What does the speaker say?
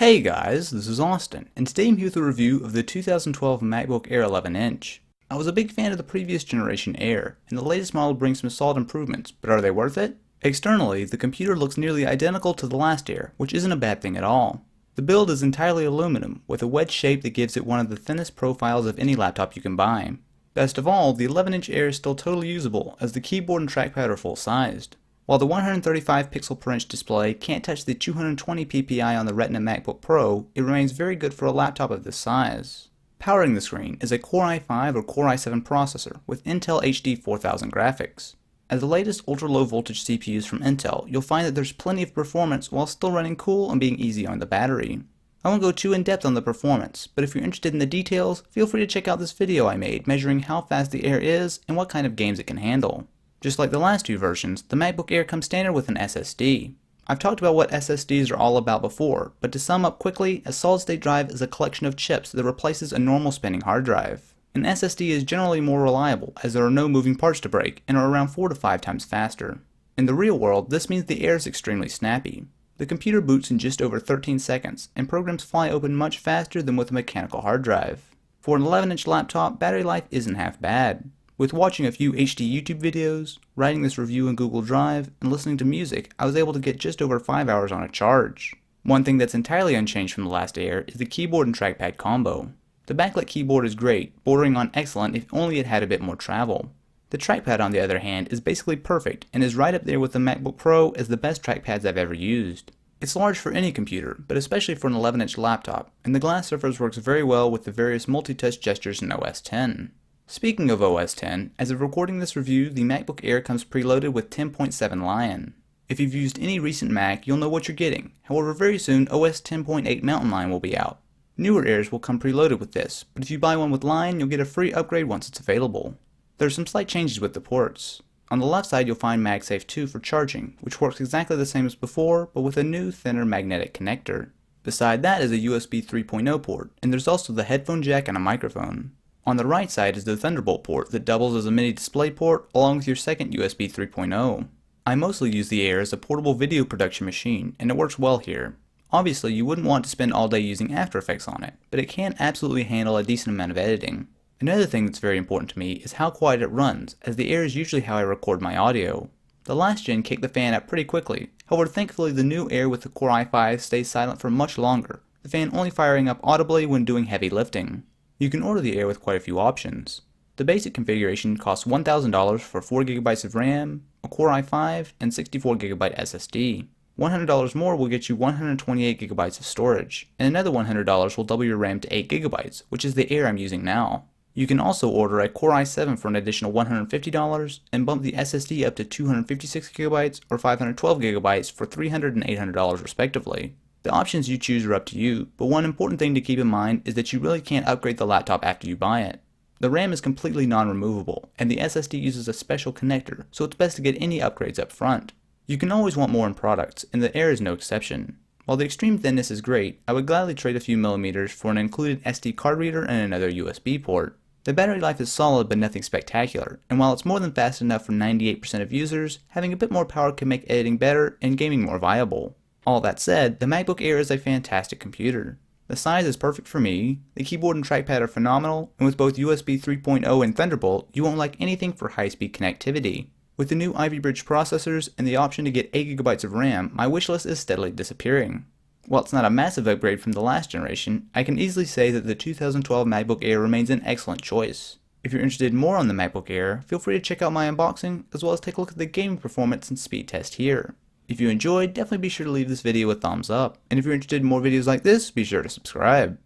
Hey guys, this is Austin, and today I'm here with a review of the 2012 MacBook Air 11-inch. I was a big fan of the previous generation Air, and the latest model brings some solid improvements, but are they worth it? Externally, the computer looks nearly identical to the last Air, which isn't a bad thing at all. The build is entirely aluminum, with a wedge shape that gives it one of the thinnest profiles of any laptop you can buy. Best of all, the 11-inch Air is still totally usable, as the keyboard and trackpad are full-sized. While the 135 pixel per inch display can't touch the 220 ppi on the Retina MacBook Pro, it remains very good for a laptop of this size. Powering the screen is a Core i5 or Core i7 processor with Intel HD 4000 graphics. As the latest ultra-low voltage CPUs from Intel, you'll find that there's plenty of performance while still running cool and being easy on the battery. I won't go too in-depth on the performance, but if you're interested in the details, feel free to check out this video I made measuring how fast the Air is and what kind of games it can handle. Just like the last two versions, the MacBook Air comes standard with an SSD. I've talked about what SSDs are all about before, but to sum up quickly, a solid-state drive is a collection of chips that replaces a normal spinning hard drive. An SSD is generally more reliable as there are no moving parts to break and are around 4 to 5 times faster. In the real world, this means the Air is extremely snappy. The computer boots in just over 13 seconds, and programs fly open much faster than with a mechanical hard drive. For an 11-inch laptop, battery life isn't half bad. With watching a few HD YouTube videos, writing this review in Google Drive, and listening to music, I was able to get just over 5 hours on a charge. One thing that's entirely unchanged from the last Air is the keyboard and trackpad combo. The backlit keyboard is great, bordering on excellent if only it had a bit more travel. The trackpad on the other hand is basically perfect and is right up there with the MacBook Pro as the best trackpads I've ever used. It's large for any computer, but especially for an 11-inch laptop, and the glass surface works very well with the various multi-touch gestures in OS X. Speaking of OS X, as of recording this review, the MacBook Air comes preloaded with 10.7 Lion. If you've used any recent Mac, you'll know what you're getting. However, very soon, OS 10.8 Mountain Lion will be out. Newer Airs will come preloaded with this, but if you buy one with Lion, you'll get a free upgrade once it's available. There are some slight changes with the ports. On the left side, you'll find MagSafe 2 for charging, which works exactly the same as before, but with a new, thinner magnetic connector. Beside that is a USB 3.0 port, and there's also the headphone jack and a microphone. On the right side is the Thunderbolt port that doubles as a mini display port along with your second USB 3.0. I mostly use the Air as a portable video production machine and it works well here. Obviously you wouldn't want to spend all day using After Effects on it, but it can absolutely handle a decent amount of editing. Another thing that's very important to me is how quiet it runs, as the Air is usually how I record my audio. The last gen kicked the fan up pretty quickly, however thankfully the new Air with the Core i5 stays silent for much longer, the fan only firing up audibly when doing heavy lifting. You can order the Air with quite a few options. The basic configuration costs $1,000 for 4GB of RAM, a Core i5, and 64GB SSD. $100 more will get you 128GB of storage, and another $100 will double your RAM to 8GB, which is the Air I'm using now. You can also order a Core i7 for an additional $150 and bump the SSD up to 256GB or 512GB for $300 and $800 respectively. The options you choose are up to you, but one important thing to keep in mind is that you really can't upgrade the laptop after you buy it. The RAM is completely non-removable, and the SSD uses a special connector, so it's best to get any upgrades up front. You can always want more in products, and the Air is no exception. While the extreme thinness is great, I would gladly trade a few millimeters for an included SD card reader and another USB port. The battery life is solid but nothing spectacular, and while it's more than fast enough for 98% of users, having a bit more power can make editing better and gaming more viable. All that said, the MacBook Air is a fantastic computer. The size is perfect for me, the keyboard and trackpad are phenomenal, and with both USB 3.0 and Thunderbolt, you won't lack anything for high-speed connectivity. With the new Ivy Bridge processors and the option to get 8GB of RAM, my wishlist is steadily disappearing. While it's not a massive upgrade from the last generation, I can easily say that the 2012 MacBook Air remains an excellent choice. If you're interested more on the MacBook Air, feel free to check out my unboxing, as well as take a look at the gaming performance and speed test here. If you enjoyed, definitely be sure to leave this video a thumbs up, and if you're interested in more videos like this, be sure to subscribe.